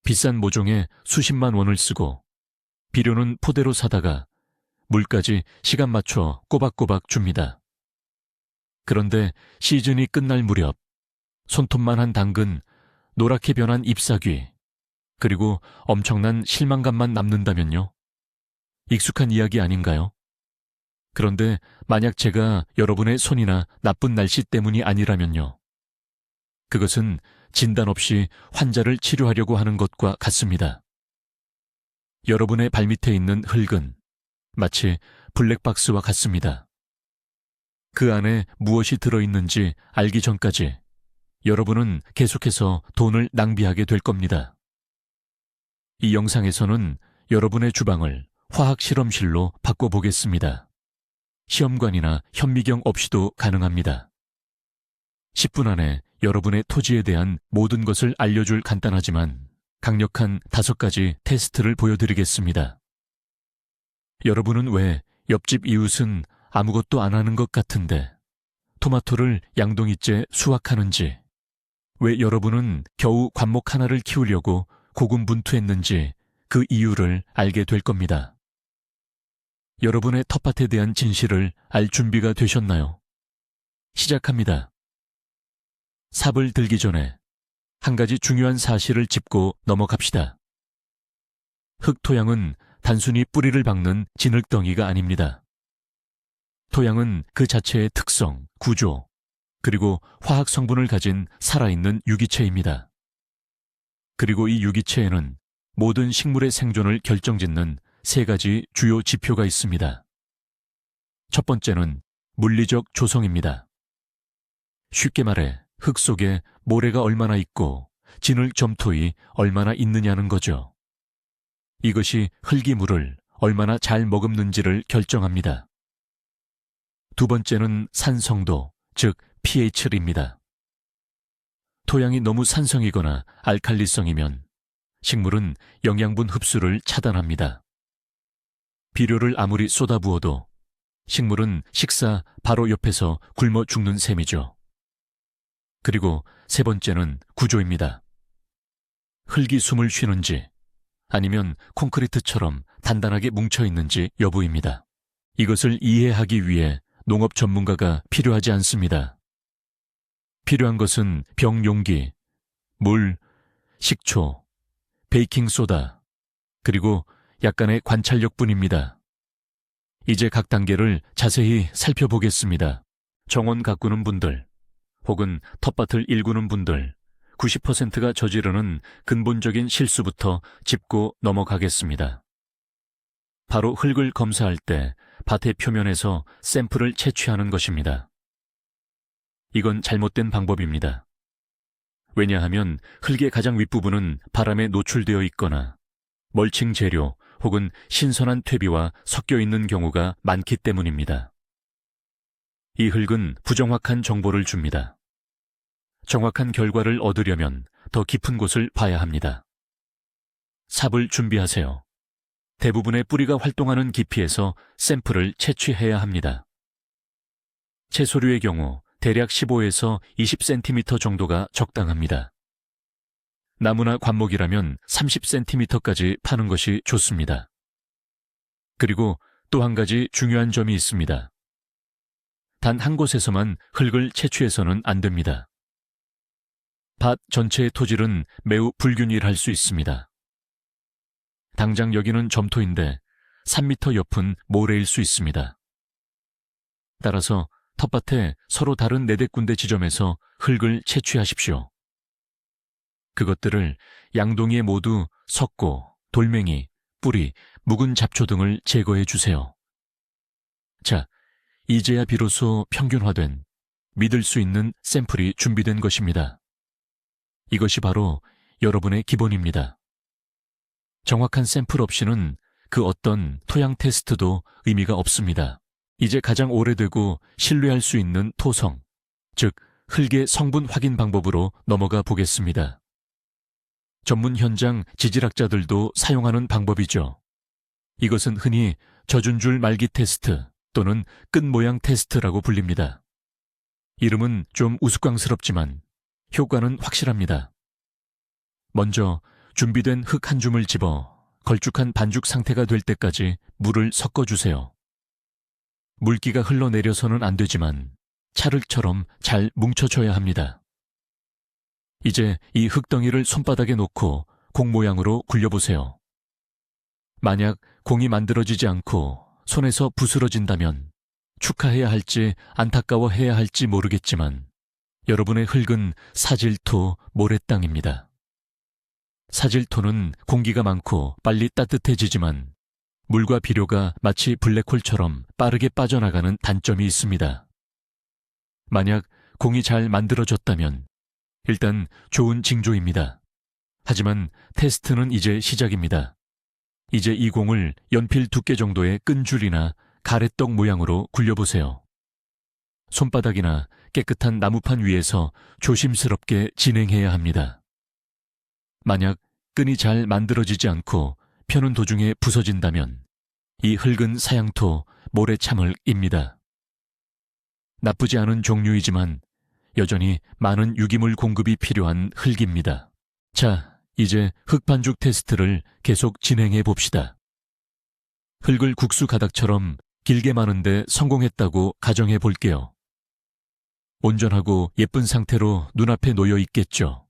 비싼 모종에 수십만 원을 쓰고 비료는 포대로 사다가 물까지 시간 맞춰 꼬박꼬박 줍니다. 그런데 시즌이 끝날 무렵 손톱만한 당근, 노랗게 변한 잎사귀, 그리고 엄청난 실망감만 남는다면요? 익숙한 이야기 아닌가요? 그런데 만약 제가 여러분의 손이나 나쁜 날씨 때문이 아니라면요. 그것은 진단 없이 환자를 치료하려고 하는 것과 같습니다. 여러분의 발밑에 있는 흙은 마치 블랙박스와 같습니다. 그 안에 무엇이 들어있는지 알기 전까지 여러분은 계속해서 돈을 낭비하게 될 겁니다. 이 영상에서는 여러분의 주방을 화학실험실로 바꿔보겠습니다. 시험관이나 현미경 없이도 가능합니다. 10분 안에 여러분의 토지에 대한 모든 것을 알려줄 간단하지만 강력한 5가지 테스트를 보여드리겠습니다. 여러분은 왜 옆집 이웃은 아무것도 안 하는 것 같은데 토마토를 양동이째 수확하는지, 왜 여러분은 겨우 관목 하나를 키우려고 고군분투했는지 그 이유를 알게 될 겁니다. 여러분의 텃밭에 대한 진실을 알 준비가 되셨나요? 시작합니다. 삽을 들기 전에 한 가지 중요한 사실을 짚고 넘어갑시다. 흙토양은 단순히 뿌리를 박는 진흙덩이가 아닙니다. 토양은 그 자체의 특성, 구조, 그리고 화학 성분을 가진 살아있는 유기체입니다. 그리고 이 유기체에는 모든 식물의 생존을 결정짓는 3가지 주요 지표가 있습니다. 첫 번째는 물리적 조성입니다. 쉽게 말해 흙 속에 모래가 얼마나 있고 진흙 점토이 얼마나 있느냐는 거죠. 이것이 흙이 물을 얼마나 잘 머금는지를 결정합니다. 두 번째는 산성도, 즉 pH입니다. 토양이 너무 산성이거나 알칼리성이면 식물은 영양분 흡수를 차단합니다. 비료를 아무리 쏟아부어도 식물은 식사 바로 옆에서 굶어 죽는 셈이죠. 그리고 3번째는 구조입니다. 흙이 숨을 쉬는지 아니면 콘크리트처럼 단단하게 뭉쳐있는지 여부입니다. 이것을 이해하기 위해 농업 전문가가 필요하지 않습니다. 필요한 것은 병 용기, 물, 식초, 베이킹소다, 그리고 약간의 관찰력뿐입니다. 이제 각 단계를 자세히 살펴보겠습니다. 정원 가꾸는 분들, 혹은 텃밭을 일구는 분들, 90%가 저지르는 근본적인 실수부터 짚고 넘어가겠습니다. 바로 흙을 검사할 때 밭의 표면에서 샘플을 채취하는 것입니다. 이건 잘못된 방법입니다. 왜냐하면 흙의 가장 윗부분은 바람에 노출되어 있거나 멀칭 재료 혹은 신선한 퇴비와 섞여 있는 경우가 많기 때문입니다. 이 흙은 부정확한 정보를 줍니다. 정확한 결과를 얻으려면 더 깊은 곳을 봐야 합니다. 삽을 준비하세요. 대부분의 뿌리가 활동하는 깊이에서 샘플을 채취해야 합니다. 채소류의 경우 대략 15에서 20cm 정도가 적당합니다. 나무나 관목이라면 30cm까지 파는 것이 좋습니다. 그리고 또 한 가지 중요한 점이 있습니다. 단 한 곳에서만 흙을 채취해서는 안 됩니다. 밭 전체의 토질은 매우 불균일할 수 있습니다. 당장 여기는 점토인데 3m 옆은 모래일 수 있습니다. 따라서 텃밭에 서로 다른 4-군데 지점에서 흙을 채취하십시오. 그것들을 양동이에 모두 석고, 돌멩이, 뿌리, 묵은 잡초 등을 제거해 주세요. 자, 이제야 비로소 평균화된, 믿을 수 있는 샘플이 준비된 것입니다. 이것이 바로 여러분의 기본입니다. 정확한 샘플 없이는 그 어떤 토양 테스트도 의미가 없습니다. 이제 가장 오래되고 신뢰할 수 있는 토성, 즉 흙의 성분 확인 방법으로 넘어가 보겠습니다. 전문 현장 지질학자들도 사용하는 방법이죠. 이것은 흔히 젖은 줄 말기 테스트 또는 끈 모양 테스트라고 불립니다. 이름은 좀 우스꽝스럽지만 효과는 확실합니다. 먼저 준비된 흙 한 줌을 집어 걸쭉한 반죽 상태가 될 때까지 물을 섞어주세요. 물기가 흘러내려서는 안 되지만 찰흙처럼 잘 뭉쳐줘야 합니다. 이제 이 흙덩이를 손바닥에 놓고 공 모양으로 굴려보세요. 만약 공이 만들어지지 않고 손에서 부스러진다면 축하해야 할지 안타까워해야 할지 모르겠지만 여러분의 흙은 사질토 모래땅입니다. 사질토는 공기가 많고 빨리 따뜻해지지만 물과 비료가 마치 블랙홀처럼 빠르게 빠져나가는 단점이 있습니다. 만약 공이 잘 만들어졌다면 일단 좋은 징조입니다. 하지만 테스트는 이제 시작입니다. 이제 이 공을 연필 두께 정도의 끈줄이나 가래떡 모양으로 굴려보세요. 손바닥이나 깨끗한 나무판 위에서 조심스럽게 진행해야 합니다. 만약 끈이 잘 만들어지지 않고 펴는 도중에 부서진다면 이 흙은 사양토 모래참흙입니다. 나쁘지 않은 종류이지만 여전히 많은 유기물 공급이 필요한 흙입니다. 자, 이제 흙반죽 테스트를 계속 진행해 봅시다. 흙을 국수 가닥처럼 길게 마는데 성공했다고 가정해 볼게요. 온전하고 예쁜 상태로 눈앞에 놓여 있겠죠.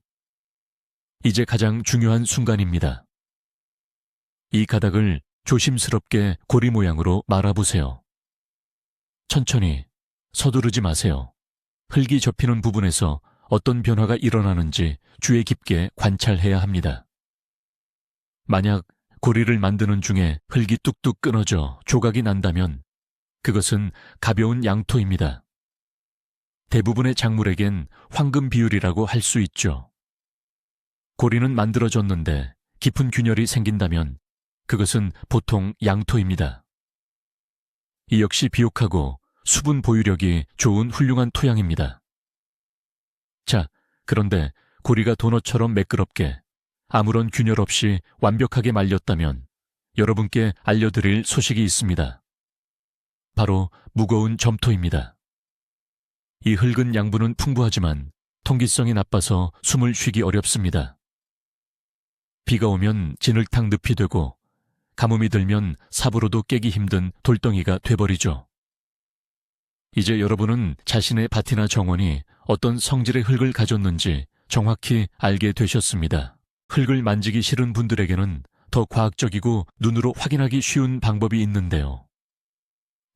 이제 가장 중요한 순간입니다. 이 가닥을 조심스럽게 고리 모양으로 말아보세요. 천천히, 서두르지 마세요. 흙이 접히는 부분에서 어떤 변화가 일어나는지 주의 깊게 관찰해야 합니다. 만약 고리를 만드는 중에 흙이 뚝뚝 끊어져 조각이 난다면 그것은 가벼운 양토입니다. 대부분의 작물에겐 황금 비율이라고 할 수 있죠. 고리는 만들어졌는데 깊은 균열이 생긴다면 그것은 보통 양토입니다. 이 역시 비옥하고 수분 보유력이 좋은 훌륭한 토양입니다. 자, 그런데 고리가 도넛처럼 매끄럽게 아무런 균열 없이 완벽하게 말렸다면 여러분께 알려드릴 소식이 있습니다. 바로 무거운 점토입니다. 이 흙은 양분은 풍부하지만 통기성이 나빠서 숨을 쉬기 어렵습니다. 비가 오면 진흙탕 늪이 되고 가뭄이 들면 삽으로도 깨기 힘든 돌덩이가 돼버리죠. 이제 여러분은 자신의 밭이나 정원이 어떤 성질의 흙을 가졌는지 정확히 알게 되셨습니다. 흙을 만지기 싫은 분들에게는 더 과학적이고 눈으로 확인하기 쉬운 방법이 있는데요.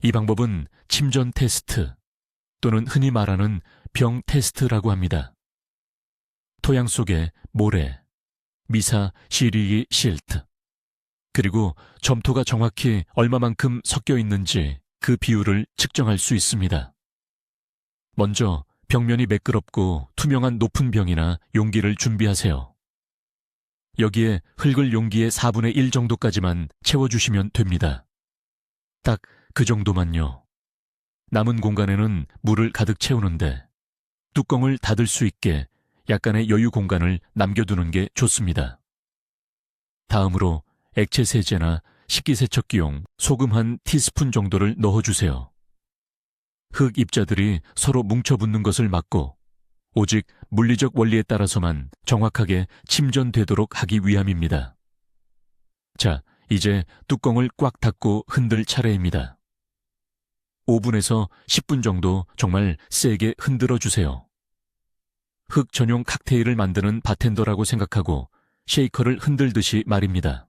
이 방법은 침전 테스트 또는 흔히 말하는 병 테스트라고 합니다. 토양 속에 모래, 미사 시리기 실트, 그리고 점토가 정확히 얼마만큼 섞여 있는지 그 비율을 측정할 수 있습니다. 먼저 벽면이 매끄럽고 투명한 높은 병이나 용기를 준비하세요. 여기에 흙을 용기의 4분의 1 정도까지만 채워주시면 됩니다. 딱 그 정도만요. 남은 공간에는 물을 가득 채우는데 뚜껑을 닫을 수 있게 약간의 여유 공간을 남겨두는 게 좋습니다. 다음으로 액체 세제나 식기세척기용 소금 한 티스푼 정도를 넣어주세요. 흙 입자들이 서로 뭉쳐붙는 것을 막고 오직 물리적 원리에 따라서만 정확하게 침전되도록 하기 위함입니다. 자, 이제 뚜껑을 꽉 닫고 흔들 차례입니다. 5분에서 10분 정도 정말 세게 흔들어 주세요. 흙 전용 칵테일을 만드는 바텐더라고 생각하고 쉐이커를 흔들듯이 말입니다.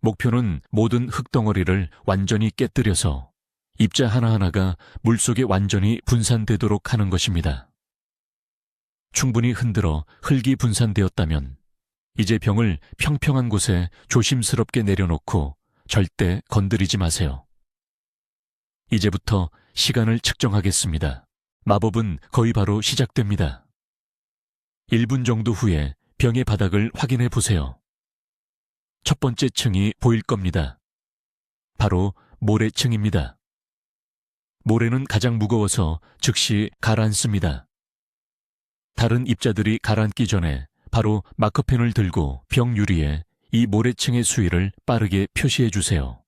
목표는 모든 흙덩어리를 완전히 깨뜨려서 입자 하나하나가 물속에 완전히 분산되도록 하는 것입니다. 충분히 흔들어 흙이 분산되었다면 이제 병을 평평한 곳에 조심스럽게 내려놓고 절대 건드리지 마세요. 이제부터 시간을 측정하겠습니다. 마법은 거의 바로 시작됩니다. 1분 정도 후에 병의 바닥을 확인해 보세요. 첫 번째 층이 보일 겁니다. 바로 모래층입니다. 모래는 가장 무거워서 즉시 가라앉습니다. 다른 입자들이 가라앉기 전에 바로 마커펜을 들고 병 유리에 이 모래층의 수위를 빠르게 표시해 주세요.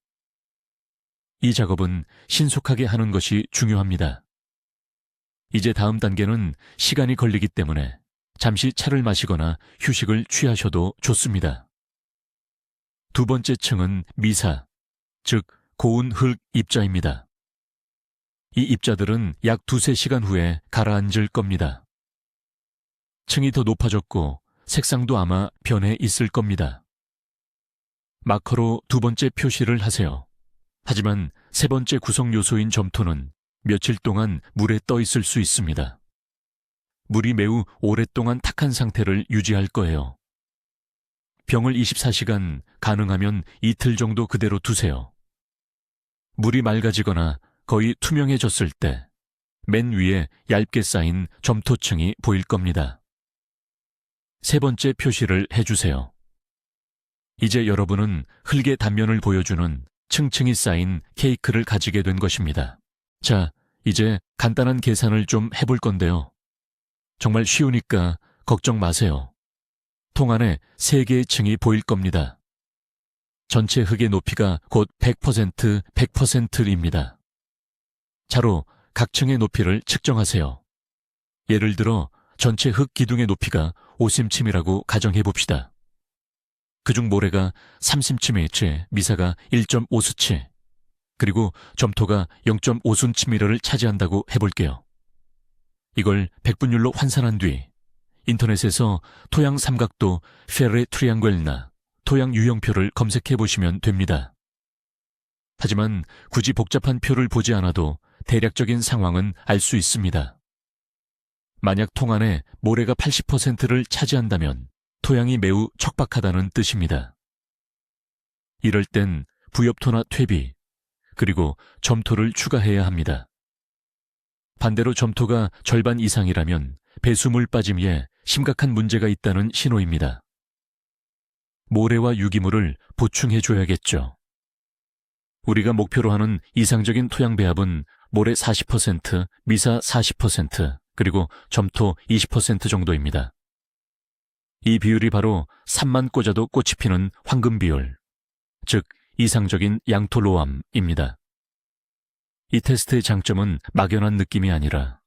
이 작업은 신속하게 하는 것이 중요합니다. 이제 다음 단계는 시간이 걸리기 때문에 잠시 차를 마시거나 휴식을 취하셔도 좋습니다. 두 번째 층은 미사, 즉 고운 흙 입자입니다. 이 입자들은 약 2~3시간 후에 가라앉을 겁니다. 층이 더 높아졌고 색상도 아마 변해 있을 겁니다. 마커로 두 번째 표시를 하세요. 하지만 세 번째 구성 요소인 점토는 며칠 동안 물에 떠 있을 수 있습니다. 물이 매우 오랫동안 탁한 상태를 유지할 거예요. 병을 24시간, 가능하면 이틀 정도 그대로 두세요. 물이 맑아지거나 거의 투명해졌을 때 맨 위에 얇게 쌓인 점토층이 보일 겁니다. 세 번째 표시를 해주세요. 이제 여러분은 흙의 단면을 보여주는 층층이 쌓인 케이크를 가지게 된 것입니다. 자, 이제 간단한 계산을 좀 해볼 건데요. 정말 쉬우니까 걱정 마세요. 통 안에 3개의 층이 보일 겁니다. 전체 흙의 높이가 곧 100%, 100%입니다. 자로 각 층의 높이를 측정하세요. 예를 들어 전체 흙 기둥의 높이가 5cm이라고 가정해 봅시다. 그중 모래가 3cm, 미사가 1.5cm, 그리고 점토가 0.5cm를 차지한다고 해볼게요. 이걸 백분율로 환산한 뒤 인터넷에서 토양 삼각도 페레 트리앙글나 토양 유형표를 검색해 보시면 됩니다. 하지만 굳이 복잡한 표를 보지 않아도 대략적인 상황은 알 수 있습니다. 만약 통 안에 모래가 80%를 차지한다면 토양이 매우 척박하다는 뜻입니다. 이럴 땐 부엽토나 퇴비, 그리고 점토를 추가해야 합니다. 반대로 점토가 절반 이상이라면 배수물 빠짐에 심각한 문제가 있다는 신호입니다. 모래와 유기물을 보충해줘야겠죠. 우리가 목표로 하는 이상적인 토양 배합은 모래 40%, 미사 40%, 그리고 점토 20% 정도입니다. 이 비율이 바로 산만 꽂아도 꽃이 피는 황금 비율, 즉 이상적인 양토로암입니다. 이 테스트의 장점은 막연한 느낌이 아니라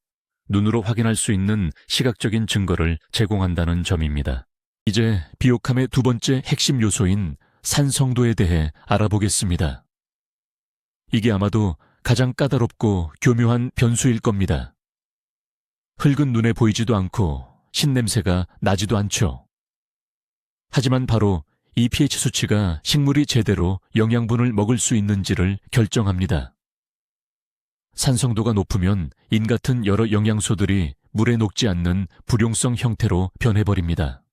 눈으로 확인할 수 있는 시각적인 증거를 제공한다는 점입니다. 이제 비옥함의 두 번째 핵심 요소인 산성도에 대해 알아보겠습니다. 이게 아마도 가장 까다롭고 교묘한 변수일 겁니다. 흙은 눈에 보이지도 않고 신냄새가 나지도 않죠. 하지만 바로 이 pH 수치가 식물이 제대로 영양분을 먹을 수 있는지를 결정합니다. 산성도가 높으면 인 같은 여러 영양소들이 물에 녹지 않는 불용성 형태로 변해버립니다.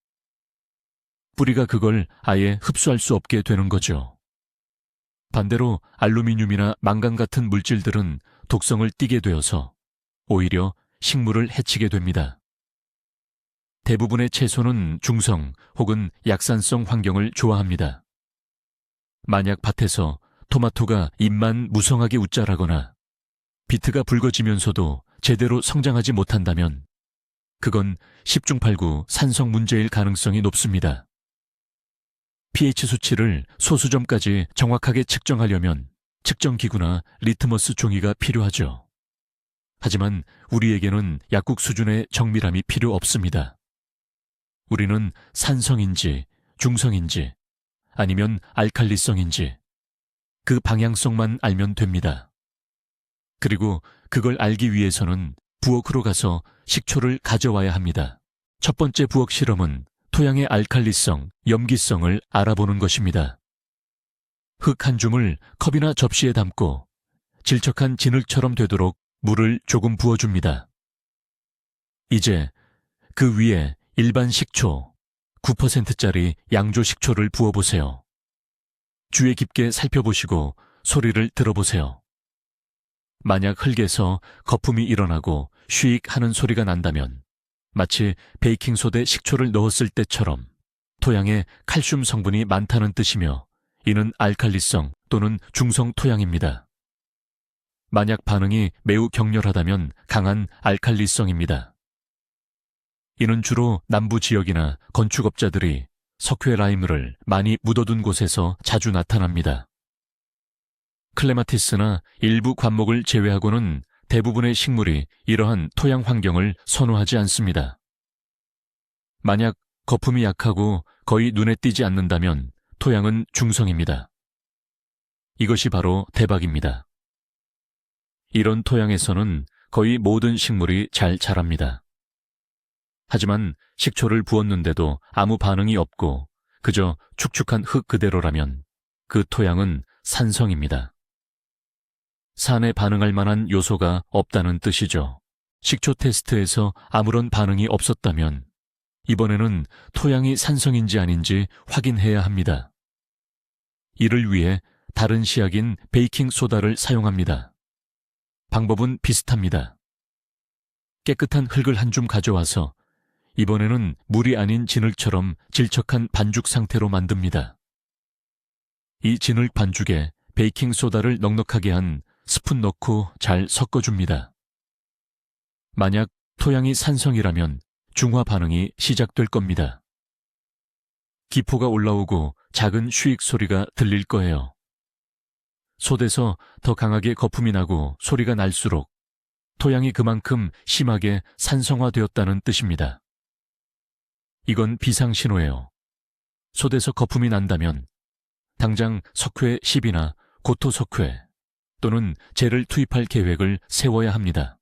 뿌리가 그걸 아예 흡수할 수 없게 되는 거죠. 반대로 알루미늄이나 망간 같은 물질들은 독성을 띠게 되어서 오히려 식물을 해치게 됩니다. 대부분의 채소는 중성 혹은 약산성 환경을 좋아합니다. 만약 밭에서 토마토가 잎만 무성하게 웃자라거나 비트가 붉어지면서도 제대로 성장하지 못한다면 그건 10중 8구 산성 문제일 가능성이 높습니다. pH 수치를 소수점까지 정확하게 측정하려면 측정기구나 리트머스 종이가 필요하죠. 하지만 우리에게는 약국 수준의 정밀함이 필요 없습니다. 우리는 산성인지 중성인지 아니면 알칼리성인지 그 방향성만 알면 됩니다. 그리고 그걸 알기 위해서는 부엌으로 가서 식초를 가져와야 합니다. 첫 번째 부엌 실험은 토양의 알칼리성, 염기성을 알아보는 것입니다. 흙 한 줌을 컵이나 접시에 담고 질척한 진흙처럼 되도록 물을 조금 부어줍니다. 이제 그 위에 일반 식초, 9%짜리 양조 식초를 부어보세요. 주의 깊게 살펴보시고 소리를 들어보세요. 만약 흙에서 거품이 일어나고 쉬익 하는 소리가 난다면 마치 베이킹소다에 식초를 넣었을 때처럼 토양에 칼슘 성분이 많다는 뜻이며 이는 알칼리성 또는 중성 토양입니다. 만약 반응이 매우 격렬하다면 강한 알칼리성입니다. 이는 주로 남부 지역이나 건축업자들이 석회 라임을 많이 묻어둔 곳에서 자주 나타납니다. 클레마티스나 일부 관목을 제외하고는 대부분의 식물이 이러한 토양 환경을 선호하지 않습니다. 만약 거품이 약하고 거의 눈에 띄지 않는다면 토양은 중성입니다. 이것이 바로 대박입니다. 이런 토양에서는 거의 모든 식물이 잘 자랍니다. 하지만 식초를 부었는데도 아무 반응이 없고 그저 축축한 흙 그대로라면 그 토양은 산성입니다. 산에 반응할 만한 요소가 없다는 뜻이죠. 식초 테스트에서 아무런 반응이 없었다면 이번에는 토양이 산성인지 아닌지 확인해야 합니다. 이를 위해 다른 시약인 베이킹 소다를 사용합니다. 방법은 비슷합니다. 깨끗한 흙을 한 줌 가져와서 이번에는 물이 아닌 진흙처럼 질척한 반죽 상태로 만듭니다. 이 진흙 반죽에 베이킹 소다를 넉넉하게 한 스푼 넣고 잘 섞어줍니다. 만약 토양이 산성이라면 중화 반응이 시작될 겁니다. 기포가 올라오고 작은 쉬익 소리가 들릴 거예요. 솥에서 더 강하게 거품이 나고 소리가 날수록 토양이 그만큼 심하게 산성화되었다는 뜻입니다. 이건 비상신호예요. 솥에서 거품이 난다면 당장 석회 10이나 고토 석회 또는 젤을 투입할 계획을 세워야 합니다.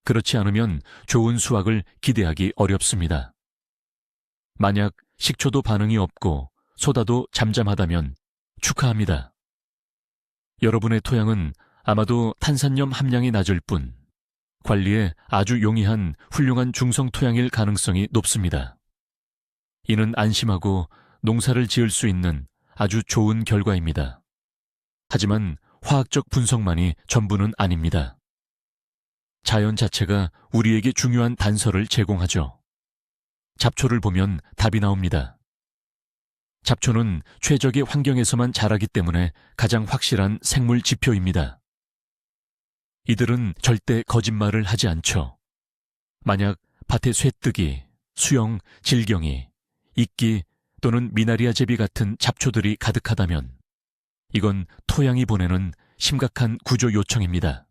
그렇지 않으면 좋은 수확을 기대하기 어렵습니다. 만약 식초도 반응이 없고 소다도 잠잠하다면 축하합니다. 여러분의 토양은 아마도 탄산염 함량이 낮을 뿐 관리에 아주 용이한 훌륭한 중성 토양일 가능성이 높습니다. 이는 안심하고 농사를 지을 수 있는 아주 좋은 결과입니다. 하지만 화학적 분석만이 전부는 아닙니다. 자연 자체가 우리에게 중요한 단서를 제공하죠. 잡초를 보면 답이 나옵니다. 잡초는 최적의 환경에서만 자라기 때문에 가장 확실한 생물 지표입니다. 이들은 절대 거짓말을 하지 않죠. 만약 밭에 쇠뜨기, 수영, 질경이, 이끼 또는 미나리아 제비 같은 잡초들이 가득하다면 이건 토양이 보내는 심각한 구조 요청입니다.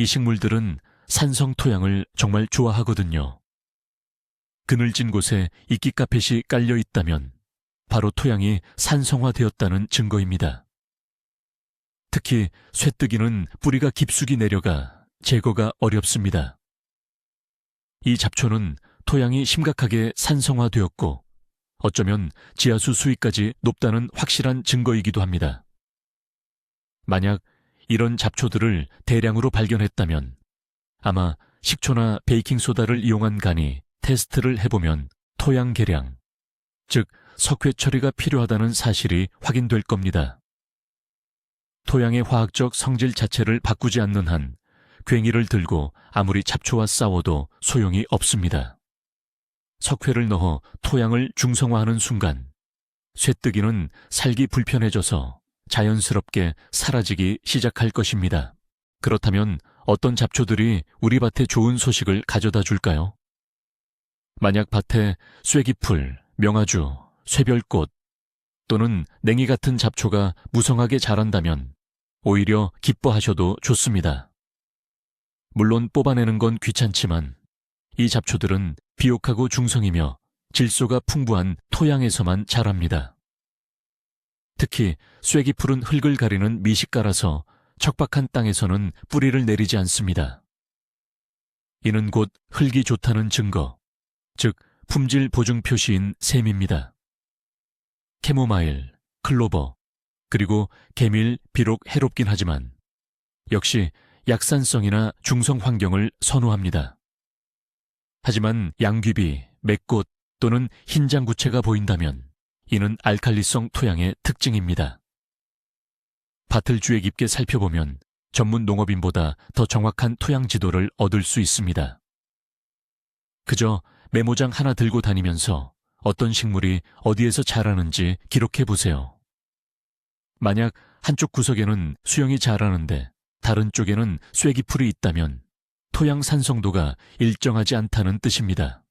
이 식물들은 산성 토양을 정말 좋아하거든요. 그늘진 곳에 이끼 카펫이 깔려 있다면 바로 토양이 산성화되었다는 증거입니다. 특히 쇠뜨기는 뿌리가 깊숙이 내려가 제거가 어렵습니다. 이 잡초는 토양이 심각하게 산성화되었고 어쩌면 지하수 수위까지 높다는 확실한 증거이기도 합니다. 만약 이런 잡초들을 대량으로 발견했다면 아마 식초나 베이킹소다를 이용한 간이 테스트를 해보면 토양 개량, 즉 석회 처리가 필요하다는 사실이 확인될 겁니다. 토양의 화학적 성질 자체를 바꾸지 않는 한 괭이를 들고 아무리 잡초와 싸워도 소용이 없습니다. 석회를 넣어 토양을 중성화하는 순간 쇠뜨기는 살기 불편해져서 자연스럽게 사라지기 시작할 것입니다. 그렇다면 어떤 잡초들이 우리 밭에 좋은 소식을 가져다 줄까요? 만약 밭에 쐐기풀, 명아주, 쇠별꽃 또는 냉이 같은 잡초가 무성하게 자란다면 오히려 기뻐하셔도 좋습니다. 물론 뽑아내는 건 귀찮지만 이 잡초들은 비옥하고 중성이며 질소가 풍부한 토양에서만 자랍니다. 특히 쐐기풀은 흙을 가리는 미식가라서 척박한 땅에서는 뿌리를 내리지 않습니다. 이는 곧 흙이 좋다는 증거, 즉 품질 보증 표시인 셈입니다. 캐모마일, 클로버, 그리고 개밀 비록 해롭긴 하지만 역시 약산성이나 중성 환경을 선호합니다. 하지만 양귀비, 맥꽃 또는 흰장구채가 보인다면 이는 알칼리성 토양의 특징입니다. 밭을 주의 깊게 살펴보면 전문 농업인보다 더 정확한 토양 지도를 얻을 수 있습니다. 그저 메모장 하나 들고 다니면서 어떤 식물이 어디에서 자라는지 기록해 보세요. 만약 한쪽 구석에는 수영이 자라는데 다른 쪽에는 쐐기풀이 있다면 토양 산성도가 일정하지 않다는 뜻입니다.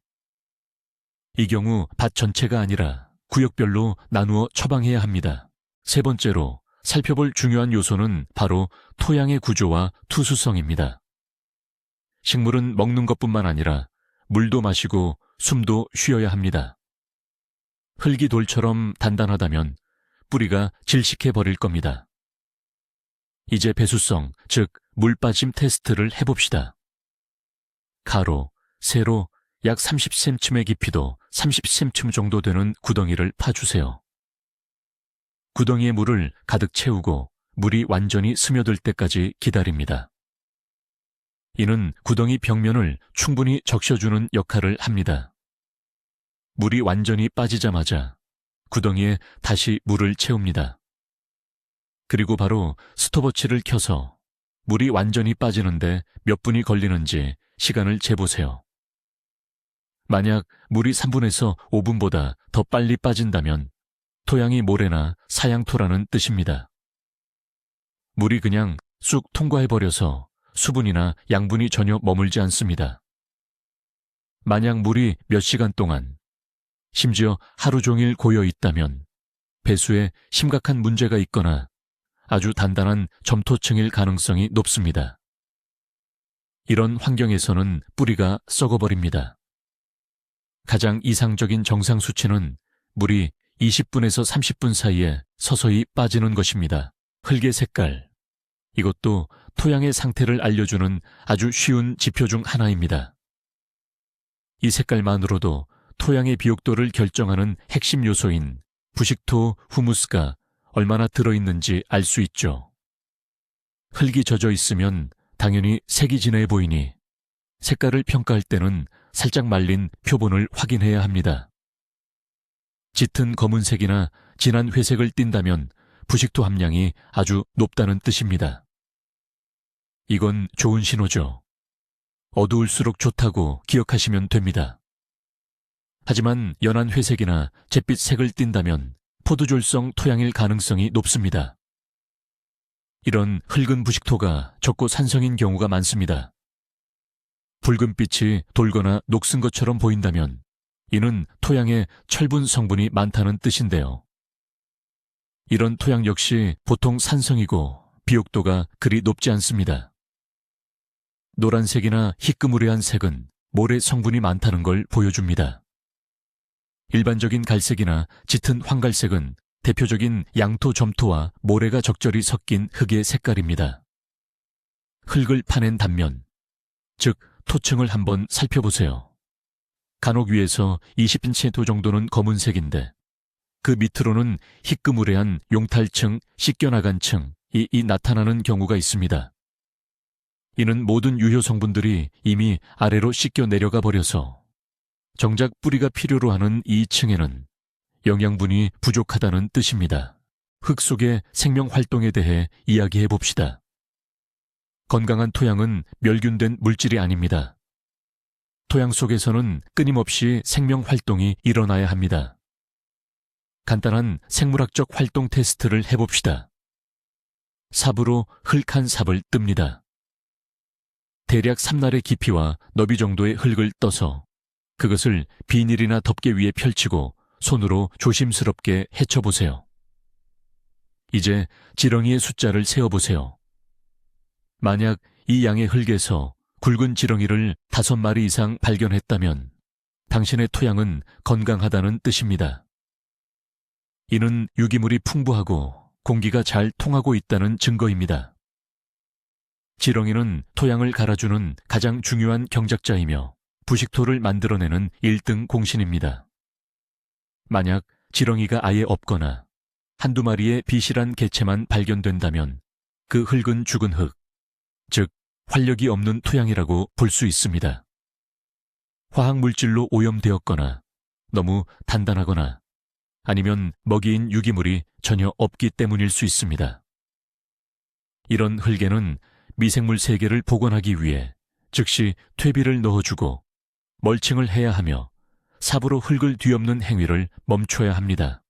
이 경우 밭 전체가 아니라 구역별로 나누어 처방해야 합니다. 세 번째로 살펴볼 중요한 요소는 바로 토양의 구조와 투수성입니다. 식물은 먹는 것뿐만 아니라 물도 마시고 숨도 쉬어야 합니다. 흙이 돌처럼 단단하다면 뿌리가 질식해 버릴 겁니다. 이제 배수성, 즉 물 빠짐 테스트를 해봅시다. 가로, 세로 약 30cm의 깊이도 30cm 정도 되는 구덩이를 파주세요. 구덩이에 물을 가득 채우고 물이 완전히 스며들 때까지 기다립니다. 이는 구덩이 벽면을 충분히 적셔주는 역할을 합니다. 물이 완전히 빠지자마자 구덩이에 다시 물을 채웁니다. 그리고 바로 스톱워치를 켜서 물이 완전히 빠지는데 몇 분이 걸리는지 시간을 재보세요. 만약 물이 3분에서 5분보다 더 빨리 빠진다면 토양이 모래나 사양토라는 뜻입니다. 물이 그냥 쑥 통과해버려서 수분이나 양분이 전혀 머물지 않습니다. 만약 물이 몇 시간 동안, 심지어 하루 종일 고여 있다면 배수에 심각한 문제가 있거나 아주 단단한 점토층일 가능성이 높습니다. 이런 환경에서는 뿌리가 썩어버립니다. 가장 이상적인 정상 수치는 물이 20분에서 30분 사이에 서서히 빠지는 것입니다. 흙의 색깔, 이것도 토양의 상태를 알려주는 아주 쉬운 지표 중 하나입니다. 이 색깔만으로도 토양의 비옥도를 결정하는 핵심 요소인 부식토, 후무스가 얼마나 들어있는지 알 수 있죠. 흙이 젖어 있으면 당연히 색이 진해 보이니 색깔을 평가할 때는 살짝 말린 표본을 확인해야 합니다. 짙은 검은색이나 진한 회색을 띈다면 부식토 함량이 아주 높다는 뜻입니다. 이건 좋은 신호죠. 어두울수록 좋다고 기억하시면 됩니다. 하지만 연한 회색이나 잿빛 색을 띈다면 포도졸성 토양일 가능성이 높습니다. 이런 흙은 부식토가 적고 산성인 경우가 많습니다. 붉은빛이 돌거나 녹슨 것처럼 보인다면 이는 토양에 철분 성분이 많다는 뜻인데요. 이런 토양 역시 보통 산성이고 비옥도가 그리 높지 않습니다. 노란색이나 희끄무레한 색은 모래 성분이 많다는 걸 보여줍니다. 일반적인 갈색이나 짙은 황갈색은 대표적인 양토 점토와 모래가 적절히 섞인 흙의 색깔입니다. 흙을 파낸 단면, 즉 토층을 한번 살펴보세요. 간혹 위에서 20cm 정도는 검은색인데 그 밑으로는 희끄무레한 용탈층, 씻겨나간 층이 나타나는 경우가 있습니다. 이는 모든 유효 성분들이 이미 아래로 씻겨 내려가 버려서 정작 뿌리가 필요로 하는 이 층에는 영양분이 부족하다는 뜻입니다. 흙 속의 생명 활동에 대해 이야기해 봅시다. 건강한 토양은 멸균된 물질이 아닙니다. 토양 속에서는 끊임없이 생명 활동이 일어나야 합니다. 간단한 생물학적 활동 테스트를 해봅시다. 삽으로 흙 한 삽을 뜹니다. 대략 3날의 깊이와 너비 정도의 흙을 떠서 그것을 비닐이나 덮개 위에 펼치고 손으로 조심스럽게 헤쳐보세요. 이제 지렁이의 숫자를 세어보세요. 만약 이 양의 흙에서 굵은 지렁이를 5마리 이상 발견했다면 당신의 토양은 건강하다는 뜻입니다. 이는 유기물이 풍부하고 공기가 잘 통하고 있다는 증거입니다. 지렁이는 토양을 갈아주는 가장 중요한 경작자이며 부식토를 만들어내는 1등 공신입니다. 만약 지렁이가 아예 없거나 한두 마리의 비실한 개체만 발견된다면 그 흙은 죽은 흙, 즉 활력이 없는 토양이라고 볼 수 있습니다. 화학물질로 오염되었거나 너무 단단하거나 아니면 먹이인 유기물이 전혀 없기 때문일 수 있습니다. 이런 흙에는 미생물 세계를 복원하기 위해 즉시 퇴비를 넣어주고 멀칭을 해야 하며 삽으로 흙을 뒤엎는 행위를 멈춰야 합니다.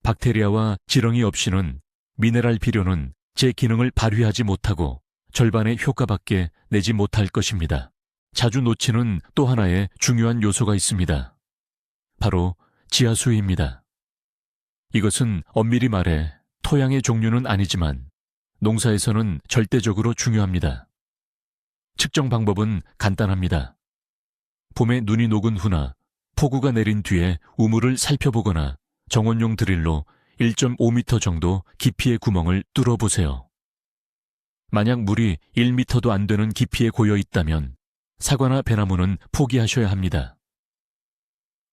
박테리아와 지렁이 없이는 미네랄 비료는 제 기능을 발휘하지 못하고 절반의 효과밖에 내지 못할 것입니다. 자주 놓치는 또 하나의 중요한 요소가 있습니다. 바로 지하수입니다. 이것은 엄밀히 말해 토양의 종류는 아니지만 농사에서는 절대적으로 중요합니다. 측정 방법은 간단합니다. 봄에 눈이 녹은 후나 폭우가 내린 뒤에 우물을 살펴보거나 정원용 드릴로 1.5m 정도 깊이의 구멍을 뚫어보세요. 만약 물이 1m도 안 되는 깊이에 고여 있다면 사과나 배나무는 포기하셔야 합니다.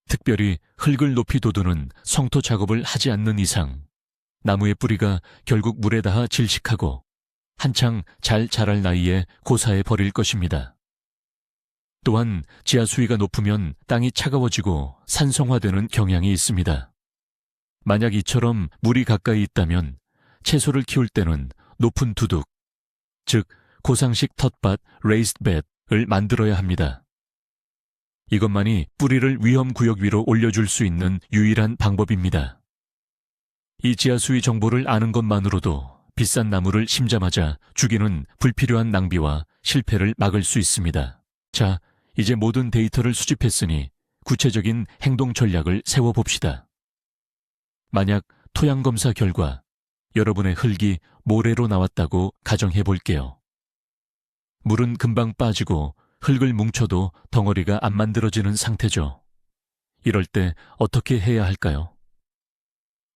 특별히 흙을 높이 돋우는 성토 작업을 하지 않는 이상 나무의 뿌리가 결국 물에 닿아 질식하고 한창 잘 자랄 나이에 고사해 버릴 것입니다. 또한 지하 수위가 높으면 땅이 차가워지고 산성화되는 경향이 있습니다. 만약 이처럼 물이 가까이 있다면 채소를 키울 때는 높은 두둑, 즉 고상식 텃밭 (raised bed)을 만들어야 합니다. 이것만이 뿌리를 위험구역 위로 올려줄 수 있는 유일한 방법입니다. 이 지하수위 정보를 아는 것만으로도 비싼 나무를 심자마자 죽이는 불필요한 낭비와 실패를 막을 수 있습니다. 자, 이제 모든 데이터를 수집했으니 구체적인 행동 전략을 세워봅시다. 만약 토양검사 결과 여러분의 흙이 모래로 나왔다고 가정해 볼게요. 물은 금방 빠지고 흙을 뭉쳐도 덩어리가 안 만들어지는 상태죠. 이럴 때 어떻게 해야 할까요?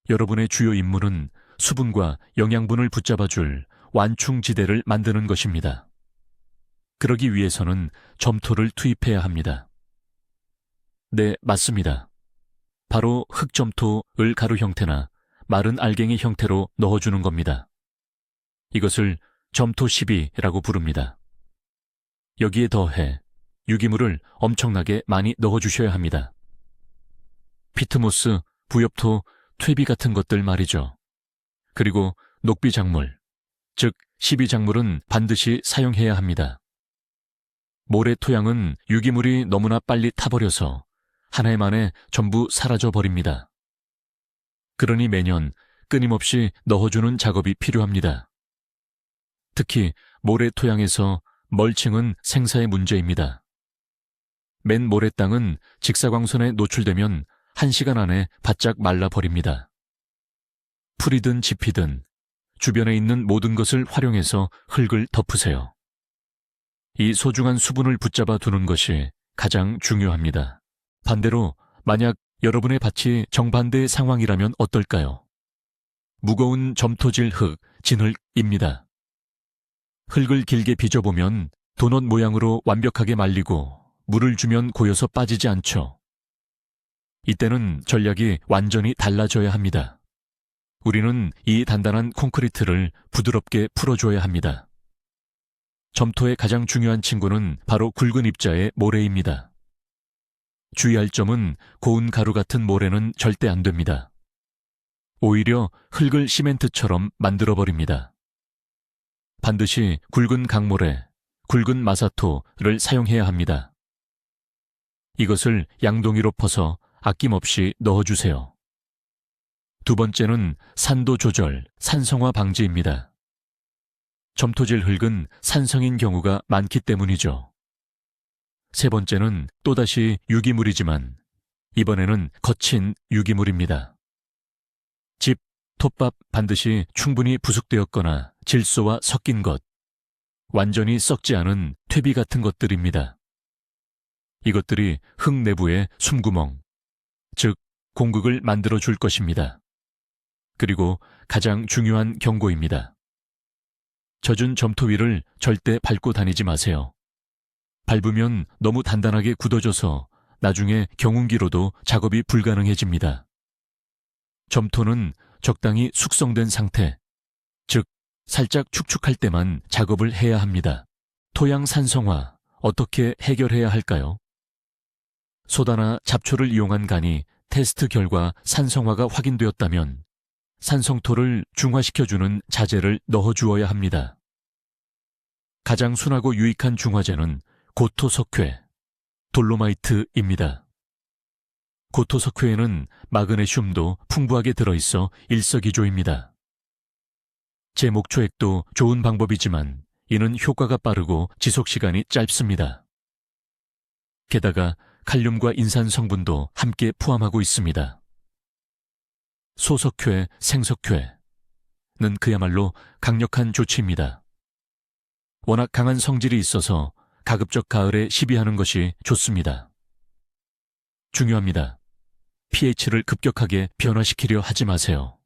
여러분의 주요 임무는 수분과 영양분을 붙잡아줄 완충지대를 만드는 것입니다. 그러기 위해서는 점토를 투입해야 합니다. 네, 맞습니다. 바로 흙점토를 가루 형태나 마른 알갱이 형태로 넣어주는 겁니다. 이것을 점토 시비라고 부릅니다. 여기에 더해 유기물을 엄청나게 많이 넣어주셔야 합니다. 피트모스, 부엽토, 퇴비 같은 것들 말이죠. 그리고 녹비작물, 즉 시비작물은 반드시 사용해야 합니다. 모래 토양은 유기물이 너무나 빨리 타버려서 한 해 만에 전부 사라져 버립니다. 그러니 매년 끊임없이 넣어주는 작업이 필요합니다. 특히 모래 토양에서 멀칭은 생사의 문제입니다. 맨 모래 땅은 직사광선에 노출되면 1시간 안에 바짝 말라버립니다. 풀이든 짚이든 주변에 있는 모든 것을 활용해서 흙을 덮으세요. 이 소중한 수분을 붙잡아 두는 것이 가장 중요합니다. 반대로 만약 여러분의 밭이 정반대의 상황이라면 어떨까요? 무거운 점토질 흙, 진흙입니다. 흙을 길게 빚어보면 도넛 모양으로 완벽하게 말리고 물을 주면 고여서 빠지지 않죠. 이때는 전략이 완전히 달라져야 합니다. 우리는 이 단단한 콘크리트를 부드럽게 풀어줘야 합니다. 점토의 가장 중요한 친구는 바로 굵은 입자의 모래입니다. 주의할 점은 고운 가루 같은 모래는 절대 안 됩니다. 오히려 흙을 시멘트처럼 만들어버립니다. 반드시 굵은 강모래, 굵은 마사토를 사용해야 합니다. 이것을 양동이로 퍼서 아낌없이 넣어주세요. 두 번째는 산도 조절, 산성화 방지입니다. 점토질 흙은 산성인 경우가 많기 때문이죠. 세 번째는 또다시 유기물이지만 이번에는 거친 유기물입니다. 집, 톱밥 반드시 충분히 부숙되었거나 질소와 섞인 것, 완전히 썩지 않은 퇴비 같은 것들입니다. 이것들이 흙 내부의 숨구멍, 즉 공극을 만들어 줄 것입니다. 그리고 가장 중요한 경고입니다. 젖은 점토 위를 절대 밟고 다니지 마세요. 밟으면 너무 단단하게 굳어져서 나중에 경운기로도 작업이 불가능해집니다. 점토는 적당히 숙성된 상태, 즉 살짝 축축할 때만 작업을 해야 합니다. 토양 산성화 어떻게 해결해야 할까요? 소다나 잡초를 이용한 간이 테스트 결과 산성화가 확인되었다면 산성토를 중화시켜주는 자재를 넣어주어야 합니다. 가장 순하고 유익한 중화제는 고토석회, 돌로마이트입니다. 고토석회에는 마그네슘도 풍부하게 들어있어 일석이조입니다. 제 목초액도 좋은 방법이지만 이는 효과가 빠르고 지속시간이 짧습니다. 게다가 칼륨과 인산 성분도 함께 포함하고 있습니다. 소석회, 생석회는 그야말로 강력한 조치입니다. 워낙 강한 성질이 있어서 가급적 가을에 시비하는 것이 좋습니다. 중요합니다. pH를 급격하게 변화시키려 하지 마세요.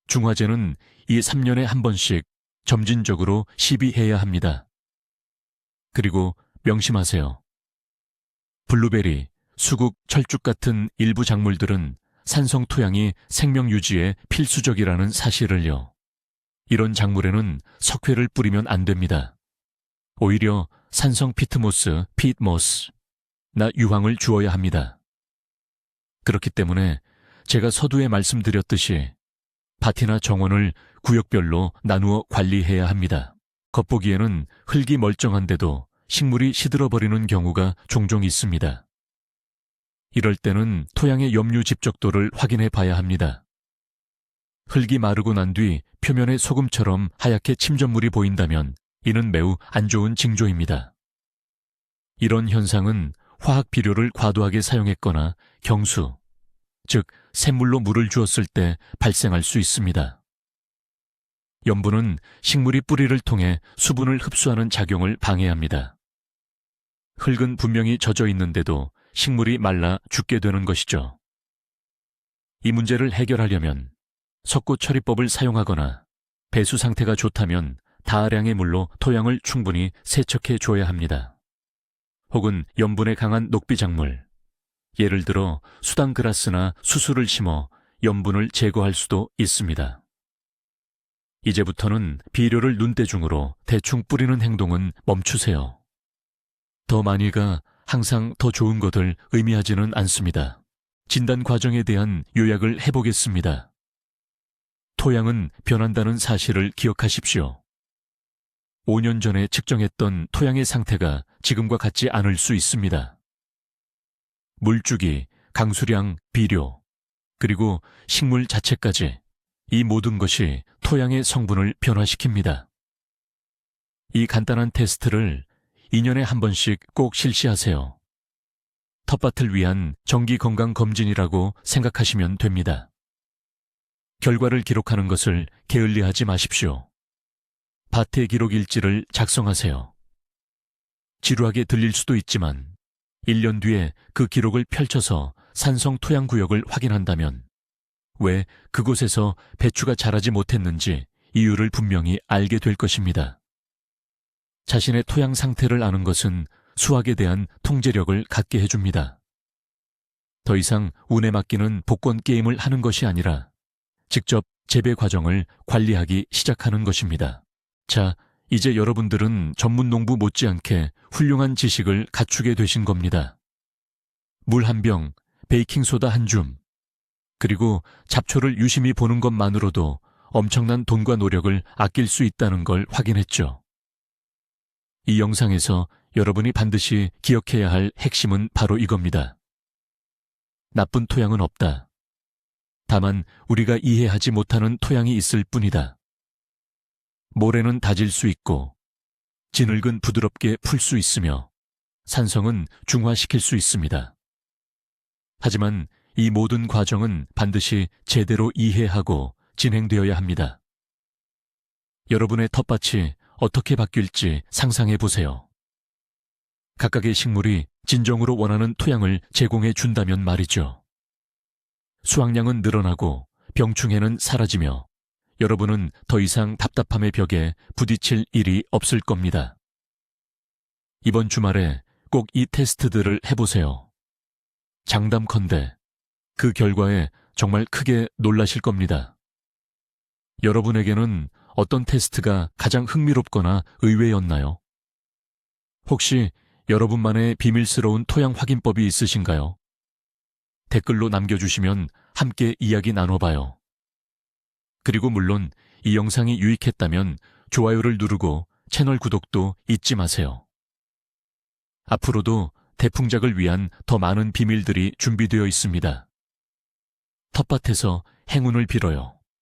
중화제는 이 3년에 한 번씩 점진적으로 시비해야 합니다. 그리고 명심하세요. 블루베리, 수국, 철쭉 같은 일부 작물들은 산성 토양이 생명 유지에 필수적이라는 사실을요. 이런 작물에는 석회를 뿌리면 안 됩니다. 오히려 산성 피트모스, 나 유황을 주어야 합니다. 그렇기 때문에 제가 서두에 말씀드렸듯이 밭이나 정원을 구역별로 나누어 관리해야 합니다. 겉보기에는 흙이 멀쩡한데도 식물이 시들어버리는 경우가 종종 있습니다. 이럴 때는 토양의 염류 집적도를 확인해 봐야 합니다. 흙이 마르고 난 뒤 표면에 소금처럼 하얗게 침전물이 보인다면 이는 매우 안 좋은 징조입니다. 이런 현상은 화학 비료를 과도하게 사용했거나 경수, 즉 샘물로 물을 주었을 때 발생할 수 있습니다. 염분은 식물이 뿌리를 통해 수분을 흡수하는 작용을 방해합니다. 흙은 분명히 젖어 있는데도 식물이 말라 죽게 되는 것이죠. 이 문제를 해결하려면 석고 처리법을 사용하거나 배수 상태가 좋다면 다량의 물로 토양을 충분히 세척해 줘야 합니다. 혹은 염분에 강한 녹비작물, 예를 들어 수당그라스나 수수를 심어 염분을 제거할 수도 있습니다. 이제부터는 비료를 눈대중으로 대충 뿌리는 행동은 멈추세요. 더 많이가 항상 더 좋은 것을 의미하지는 않습니다. 진단 과정에 대한 요약을 해보겠습니다. 토양은 변한다는 사실을 기억하십시오. 5년 전에 측정했던 토양의 상태가 지금과 같지 않을 수 있습니다. 물주기, 강수량, 비료, 그리고 식물 자체까지 이 모든 것이 토양의 성분을 변화시킵니다. 이 간단한 테스트를 2년에 한 번씩 꼭 실시하세요. 텃밭을 위한 정기 건강 검진이라고 생각하시면 됩니다. 결과를 기록하는 것을 게을리하지 마십시오. 밭의 기록 일지를 작성하세요. 지루하게 들릴 수도 있지만 1년 뒤에 그 기록을 펼쳐서 산성 토양 구역을 확인한다면 왜 그곳에서 배추가 자라지 못했는지 이유를 분명히 알게 될 것입니다. 자신의 토양 상태를 아는 것은 수확에 대한 통제력을 갖게 해줍니다. 더 이상 운에 맡기는 복권 게임을 하는 것이 아니라 직접 재배 과정을 관리하기 시작하는 것입니다. 자, 이제 여러분들은 전문 농부 못지않게 훌륭한 지식을 갖추게 되신 겁니다. 물 한 병, 베이킹소다 한 줌, 그리고 잡초를 유심히 보는 것만으로도 엄청난 돈과 노력을 아낄 수 있다는 걸 확인했죠. 이 영상에서 여러분이 반드시 기억해야 할 핵심은 바로 이겁니다. 나쁜 토양은 없다. 다만 우리가 이해하지 못하는 토양이 있을 뿐이다. 모래는 다질 수 있고 진흙은 부드럽게 풀 수 있으며 산성은 중화시킬 수 있습니다. 하지만 이 모든 과정은 반드시 제대로 이해하고 진행되어야 합니다. 여러분의 텃밭이 어떻게 바뀔지 상상해 보세요. 각각의 식물이 진정으로 원하는 토양을 제공해 준다면 말이죠. 수확량은 늘어나고 병충해는 사라지며 여러분은 더 이상 답답함의 벽에 부딪힐 일이 없을 겁니다. 이번 주말에 꼭 이 테스트들을 해보세요. 장담컨대 그 결과에 정말 크게 놀라실 겁니다. 여러분에게는 어떤 테스트가 가장 흥미롭거나 의외였나요? 혹시 여러분만의 비밀스러운 토양 확인법이 있으신가요? 댓글로 남겨주시면 함께 이야기 나눠봐요. 그리고 물론 이 영상이 유익했다면 좋아요를 누르고 채널 구독도 잊지 마세요. 앞으로도 대풍작을 위한 더 많은 비밀들이 준비되어 있습니다. 텃밭에서 행운을 빌어요.